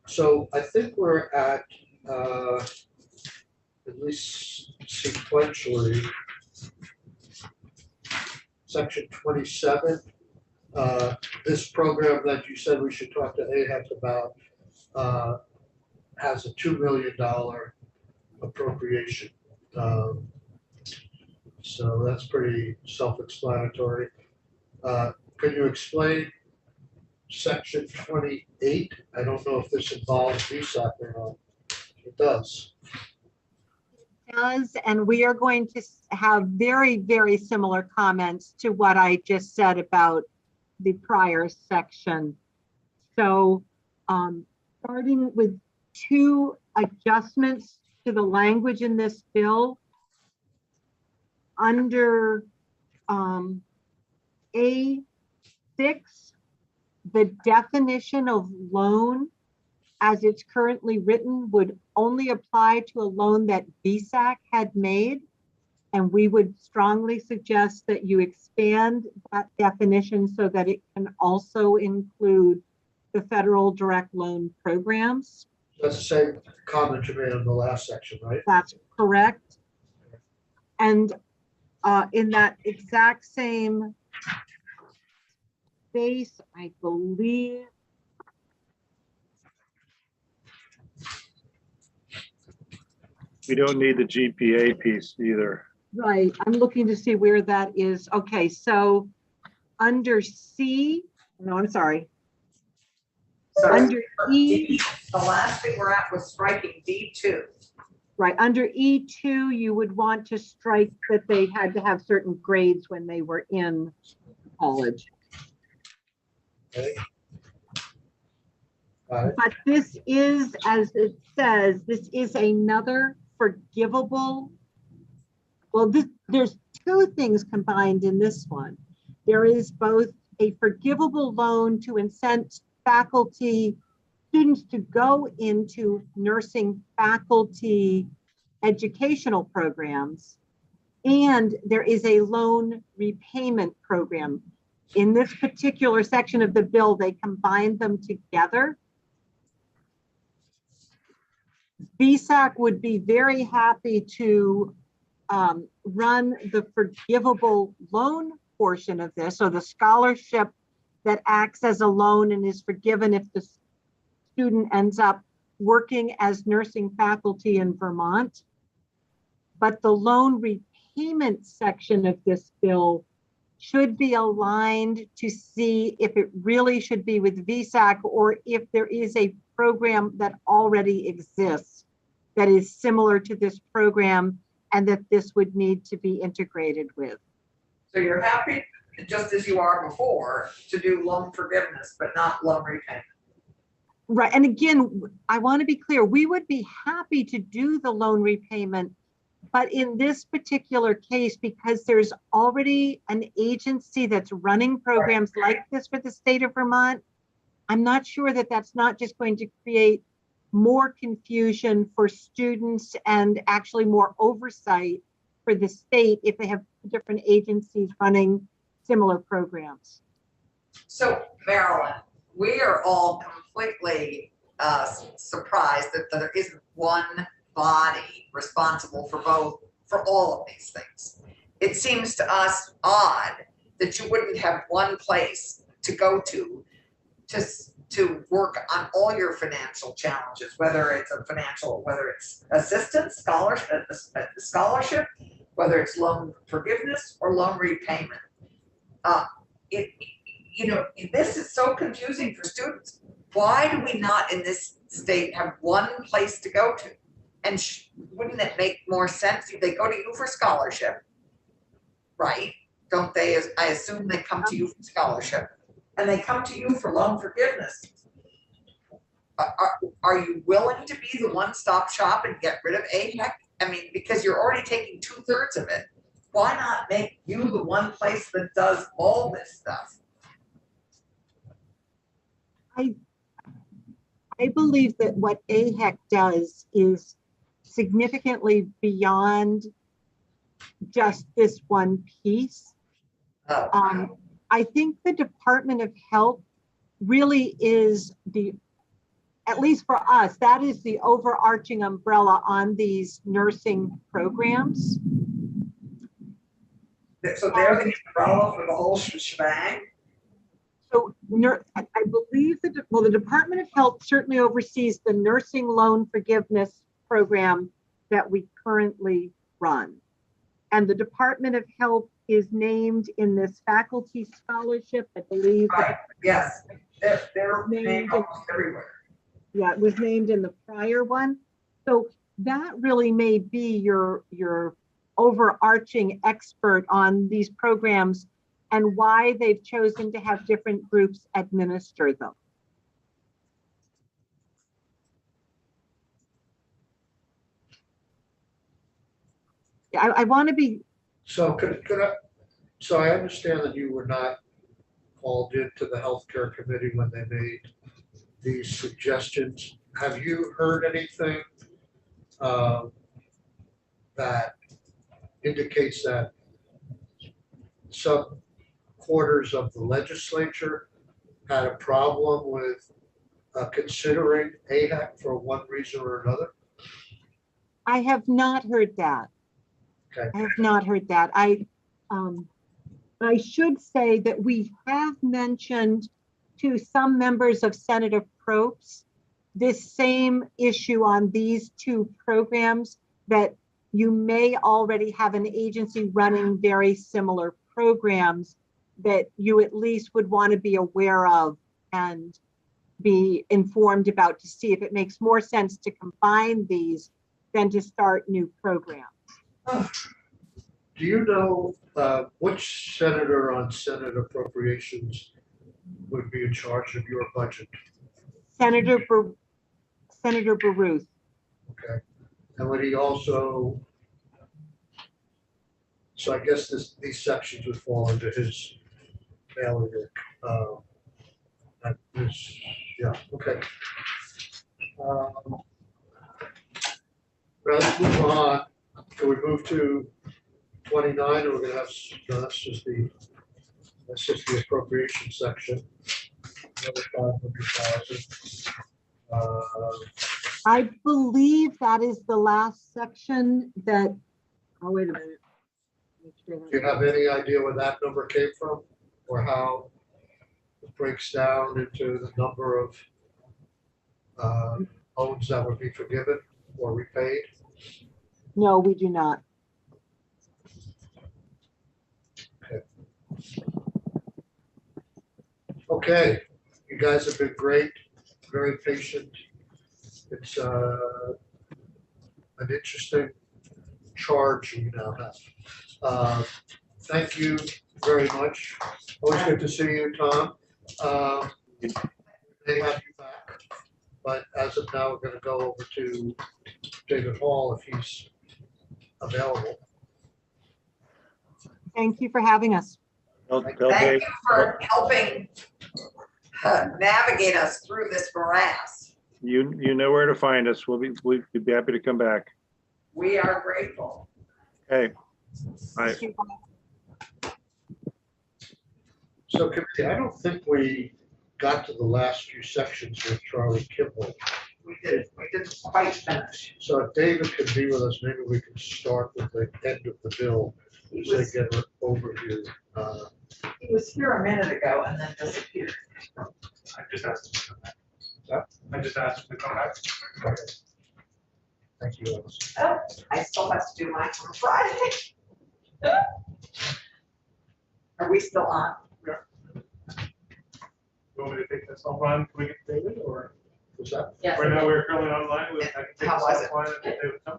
So I think we're at least sequentially, section 27. This program that you said we should talk to AHEC about has a $2 million appropriation. So that's pretty self-explanatory. Can you explain section 28? I don't know if this involves VSAC or not. It does. It does, and we are going to have very, very similar comments to what I just said about the prior section. So starting with 2 adjustments to the language in this bill, under A6, the definition of loan as it's currently written would only apply to a loan that VSAC had made. And we would strongly suggest that you expand that definition so that it can also include the federal direct loan programs. That's the same comment you made in the last section, right? That's correct. And in that exact same space, I believe, we don't need the GPA piece either. right, I'm looking to see where that is. Okay, so under C, no, I'm sorry. So Under E, the last thing we're at was striking D2. right, under E2, you would want to strike that they had to have certain grades when they were in college. Okay. Got it. But this is, as it says, this is another forgivable. Well, there's 2 things combined in this one. There is both a forgivable loan to incent students to go into nursing faculty educational programs, and there is a loan repayment program. In this particular section of the bill, they combined them together. VSAC would be very happy to run the forgivable loan portion of this, so the scholarship that acts as a loan and is forgiven if the student ends up working as nursing faculty in Vermont. But the loan repayment section of this bill should be aligned to see if it really should be with VSAC or if there is a program that already exists that is similar to this program and that this would need to be integrated with. So you're happy, just as you are before, to do loan forgiveness, but not loan repayment. Right, and again, I want to be clear, we would be happy to do the loan repayment, but in this particular case, because there's already an agency that's running programs like this for the state of Vermont, I'm not sure that that's not just going to create more confusion for students and actually more oversight for the state if they have different agencies running similar programs. So Marilyn, we are all completely surprised that there isn't one body responsible for all of these things. It seems to us odd that you wouldn't have one place to go to work on all your financial challenges, whether it's assistance, scholarship, whether it's loan forgiveness or loan repayment. This is so confusing for students. Why do we not in this state have one place to go to? And wouldn't it make more sense if they go to you for scholarship, right? Don't they? I assume they come to you for scholarship, and they come to you for loan forgiveness. Are you willing to be the one-stop shop and get rid of AHEC? I mean, because you're already taking 2/3 of it. Why not make you the one place that does all this stuff? I believe that what AHEC does is significantly beyond just this one piece. I think the Department of Health really is at least for us, that is the overarching umbrella on these nursing programs. So they're the umbrella for the whole shebang? So I believe that, well, the Department of Health certainly oversees the nursing loan forgiveness program that we currently run. And the Department of Health is named in this faculty scholarship, I believe. Right, yes, they're Named named almost everywhere. Yeah, it was named in the prior one. So that really may be your overarching expert on these programs and why they've chosen to have different groups administer them. Yeah, I want to be, So so I understand that you were not called into the healthcare committee when they made these suggestions. Have you heard anything that indicates that some quarters of the legislature had a problem with considering AHAC for one reason or another? I have not heard that. Okay. I have not heard that. I should say that we have mentioned to some members of Senator Probst this same issue on these two programs, that you may already have an agency running very similar programs that you at least would want to be aware of and be informed about to see if it makes more sense to combine these than to start new programs. Do you know which senator on Senate appropriations would be in charge of your budget? Senator Baruth. Okay, and would he also, so I guess these sections would fall into his bailiwick. Yeah, okay. Let's move on. Can we move to 29, or we're gonna have, no, that's just the appropriation section. Another 500,000. I believe that is the last section that, oh, wait a minute. Make sure Do you have any idea where that number came from, or how it breaks down into the number of loans that would be forgiven or repaid? No, we do not. Okay, you guys have been great, very patient. It's an interesting charge you now have. Thank you very much. Always good to see you, Tom. They have you back, but as of now, we're gonna go over to David Hall if he's available. Thank you for having us. Tell Thank Dave, you for helping navigate us through this morass. you know where to find us. We'd be happy to come back. We are grateful. Okay. Bye. Thank you. So committee, I don't think we got to the last few sections with Charlie Kimball. We didn't quite finish. So if David can be with us, maybe we can start with the end of the bill, He so was, get an overview. he was here a minute ago and then disappeared. I just asked him to come back. Huh? I just asked him to come back. Okay. Thank you, Ellis. Oh, I still have to do mine on Friday. Are we still on? You want me to take this offline? Can we get David or? Was that? Yes. Right now, we're currently online. I can take How this was it? offline and get David.